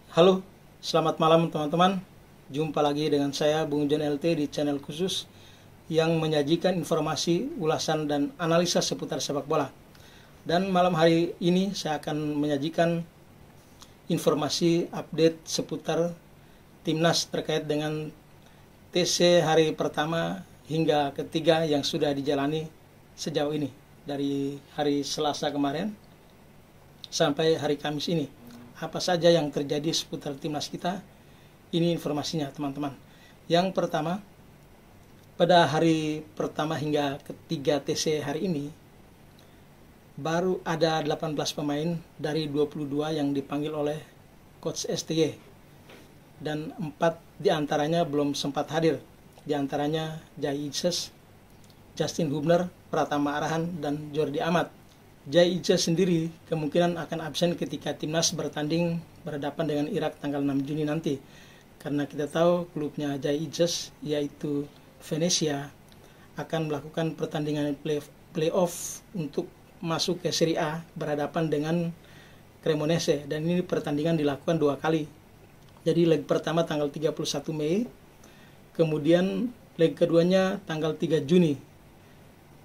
Halo, selamat malam teman-teman. Jumpa lagi dengan saya Bung John LT di channel khusus yang menyajikan informasi, ulasan, dan analisa seputar sepak bola. Dan malam hari ini saya akan menyajikan informasi update seputar Timnas terkait dengan TC hari pertama hingga ketiga yang sudah dijalani sejauh ini. Dari hari Selasa kemarin sampai hari Kamis ini. Apa saja yang terjadi seputar timnas kita, ini informasinya teman-teman. Yang pertama, pada hari pertama hingga ketiga TC hari ini, baru ada 18 pemain dari 22 yang dipanggil oleh Coach STY. Dan 4 diantaranya belum sempat hadir. Diantaranya Jai Ices, Justin Hubner, Pratama Arahan, dan Jordi Amat. Jai Ices sendiri kemungkinan akan absen ketika timnas bertanding berhadapan dengan Irak tanggal 6 Juni nanti. Karena kita tahu klubnya Jai Ices yaitu Venezia akan melakukan pertandingan playoff untuk masuk ke Serie A berhadapan dengan Cremonese. Dan ini pertandingan dilakukan 2 kali. Jadi leg pertama tanggal 31 Mei, kemudian leg keduanya tanggal 3 Juni.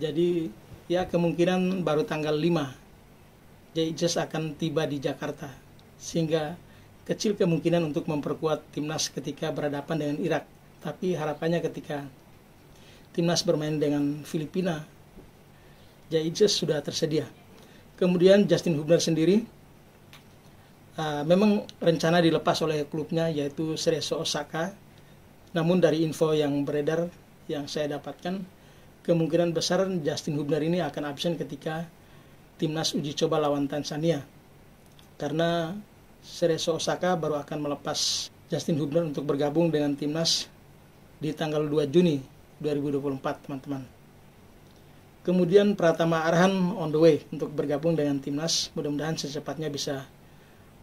Jadi ya kemungkinan baru tanggal 5 Jai Ices akan tiba di Jakarta, sehingga kecil kemungkinan untuk memperkuat timnas ketika berhadapan dengan Irak. Tapi harapannya ketika timnas bermain dengan Filipina, Jai Ices sudah tersedia. Kemudian Justin Hubner sendiri memang rencana dilepas oleh klubnya yaitu Cerezo Osaka. Namun dari info yang beredar yang saya dapatkan, kemungkinan besar Justin Hubner ini akan absen ketika timnas uji coba lawan Tanzania. Karena Cerezo Osaka baru akan melepas Justin Hubner untuk bergabung dengan timnas di tanggal 2 Juni 2024, teman-teman. Kemudian Pratama Arahan on the way untuk bergabung dengan timnas. Mudah-mudahan secepatnya bisa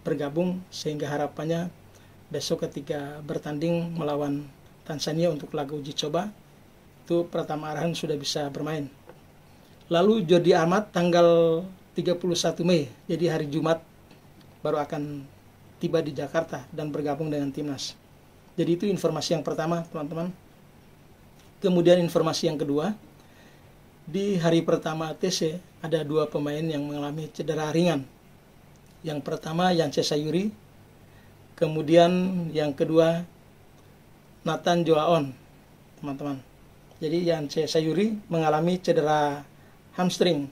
bergabung, sehingga harapannya besok ketika bertanding melawan Tanzania untuk laga uji coba, itu Pratama Arahan sudah bisa bermain. Lalu Jordi Amat tanggal 31 Mei, jadi hari Jumat, baru akan tiba di Jakarta dan bergabung dengan timnas. Jadi itu informasi yang pertama, teman-teman. Kemudian informasi yang kedua, di hari pertama TC ada 2 pemain yang mengalami cedera ringan. Yang pertama Yance Sayuri, kemudian yang kedua Nathan Joaon, teman-teman. Jadi Yance Sayuri mengalami cedera hamstring,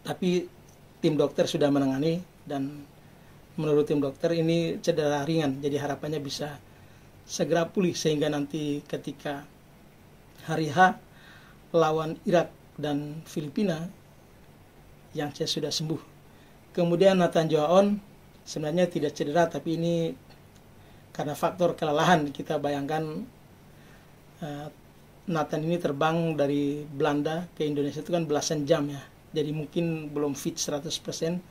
tapi tim dokter sudah menangani dan menurut tim dokter ini cedera ringan. Jadi harapannya bisa segera pulih sehingga nanti ketika hari H lawan Irak dan Filipina, Yance sudah sembuh. Kemudian Nathan Joaon sebenarnya tidak cedera, tapi ini karena faktor kelelahan. Kita bayangkan Nathan ini terbang dari Belanda ke Indonesia itu kan belasan jam ya. Jadi mungkin belum fit 100%,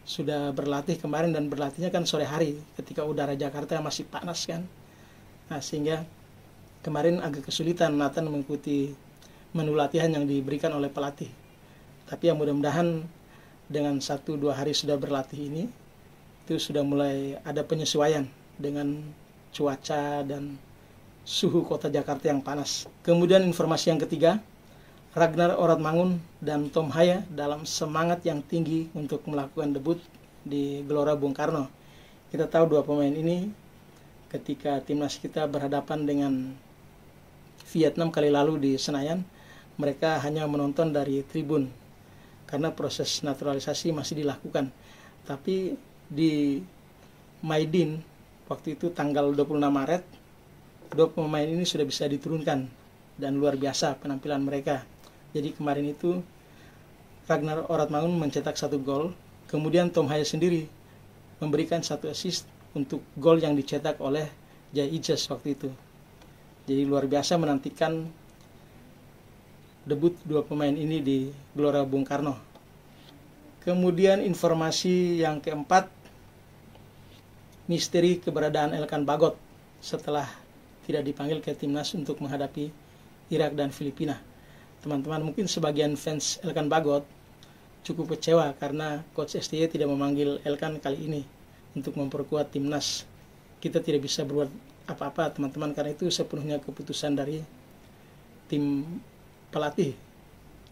sudah berlatih kemarin dan berlatihnya kan sore hari ketika udara Jakarta masih panas kan. Nah, sehingga kemarin agak kesulitan Nathan mengikuti menu latihan yang diberikan oleh pelatih. Tapi ya mudah-mudahan dengan 1-2 hari sudah berlatih ini, itu sudah mulai ada penyesuaian dengan cuaca dan suhu kota Jakarta yang panas. Kemudian informasi yang ketiga, Ragnar Oratmangun dan Tom Haya dalam semangat yang tinggi untuk melakukan debut di Gelora Bung Karno. Kita tahu 2 pemain ini ketika timnas kita berhadapan dengan Vietnam kali lalu di Senayan, mereka hanya menonton dari tribun karena proses naturalisasi masih dilakukan. Tapi di Maidin waktu itu tanggal 26 Maret, 2 pemain ini sudah bisa diturunkan dan luar biasa penampilan mereka. Jadi kemarin itu Ragnar Oratmangun mencetak 1 gol, kemudian Tom Haya sendiri memberikan 1 assist untuk gol yang dicetak oleh Jai Ices waktu itu. Jadi luar biasa menantikan debut 2 pemain ini di Gelora Bung Karno. Kemudian informasi yang keempat, misteri keberadaan Elkan Bagot setelah tidak dipanggil ke timnas untuk menghadapi Irak dan Filipina. Teman-teman, mungkin sebagian fans Elkan Bagot cukup kecewa karena Coach STY tidak memanggil Elkan kali ini. untuk memperkuat timnas. Kita tidak bisa berbuat apa-apa teman-teman, karena itu sepenuhnya keputusan dari tim pelatih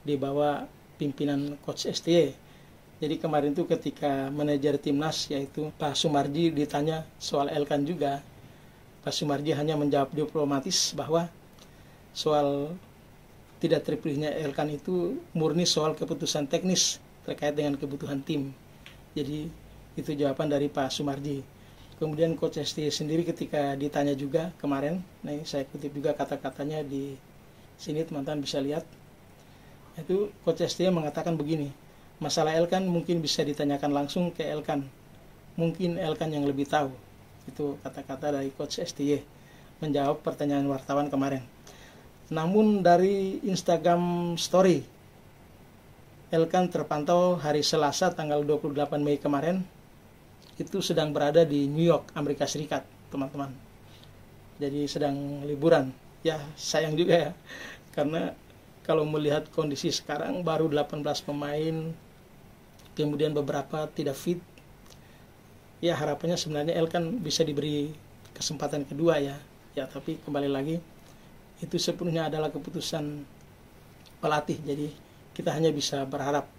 di bawah pimpinan Coach STY. Jadi kemarin itu ketika manajer timnas yaitu Pak Sumarji ditanya soal Elkan juga, Pak Sumarji hanya menjawab diplomatis bahwa soal tidak terpilihnya Elkan itu murni soal keputusan teknis terkait dengan kebutuhan tim. Jadi itu jawaban dari Pak Sumarji. Kemudian Coach STY sendiri ketika ditanya juga kemarin, nih saya kutip juga kata-katanya di sini, teman-teman bisa lihat. Itu Coach STY mengatakan begini, masalah Elkan mungkin bisa ditanyakan langsung ke Elkan, mungkin Elkan yang lebih tahu. Itu kata-kata dari Coach STY menjawab pertanyaan wartawan kemarin. Namun dari Instagram Story, Elkan terpantau hari Selasa tanggal 28 Mei kemarin itu sedang berada di New York, Amerika Serikat, teman-teman. Jadi sedang liburan. Ya sayang juga ya, karena kalau melihat kondisi sekarang baru 18 pemain, kemudian beberapa tidak fit. Ya harapannya sebenarnya Elkan bisa diberi kesempatan kedua ya. Ya tapi kembali lagi, itu sepenuhnya adalah keputusan pelatih, jadi kita hanya bisa berharap.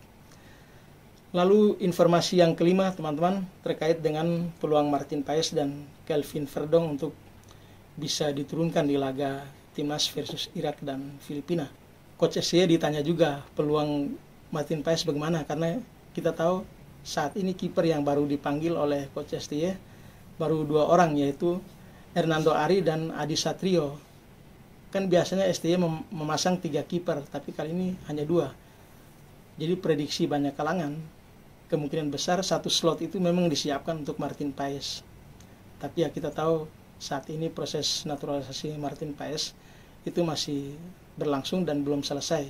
Lalu informasi yang kelima teman-teman terkait dengan peluang Martin Paes dan Kelvin Verdong untuk bisa diturunkan di laga timnas versus Irak dan Filipina. Coach STY ditanya juga peluang Martin Paes bagaimana, karena kita tahu saat ini kiper yang baru dipanggil oleh Coach STY baru 2 orang, yaitu Hernando Ari dan Adi Satrio. Kan biasanya STY memasang 3 kiper, tapi kali ini hanya 2. Jadi prediksi banyak kalangan, kemungkinan besar 1 slot itu memang disiapkan untuk Martin Paes. Tapi ya kita tahu saat ini proses naturalisasi Martin Paes itu masih berlangsung dan belum selesai.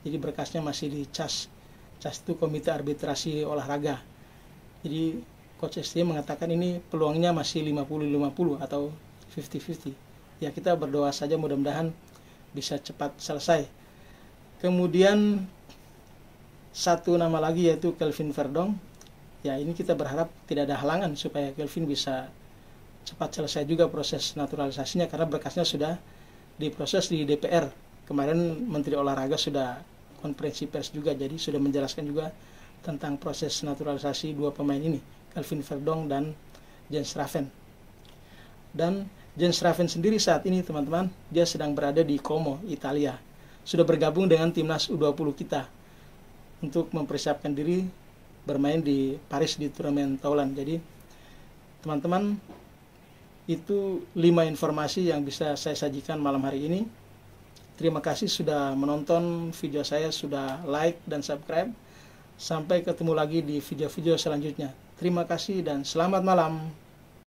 Jadi berkasnya masih di CAS. CAS itu Komite Arbitrasi Olahraga. Jadi Coach STY mengatakan ini peluangnya masih 50-50 atau 50-50. Ya kita berdoa saja mudah-mudahan bisa cepat selesai. Kemudian 1 nama lagi yaitu Kelvin Verdong. Ya ini kita berharap tidak ada halangan supaya Kelvin bisa cepat selesai juga proses naturalisasinya, karena berkasnya sudah diproses di DPR. Kemarin Menteri Olahraga sudah konferensi pers juga, jadi sudah menjelaskan juga tentang proses naturalisasi 2 pemain ini, Kelvin Verdong dan Jens Raven. Dan Jens Raven sendiri saat ini teman-teman, dia sedang berada di Como, Italia. Sudah bergabung dengan timnas U20 kita untuk mempersiapkan diri bermain di Paris di turnamen Thailand. Jadi teman-teman, itu 5 informasi yang bisa saya sajikan malam hari ini. Terima kasih sudah menonton video saya, sudah like dan subscribe. Sampai ketemu lagi di video-video selanjutnya. Terima kasih dan selamat malam.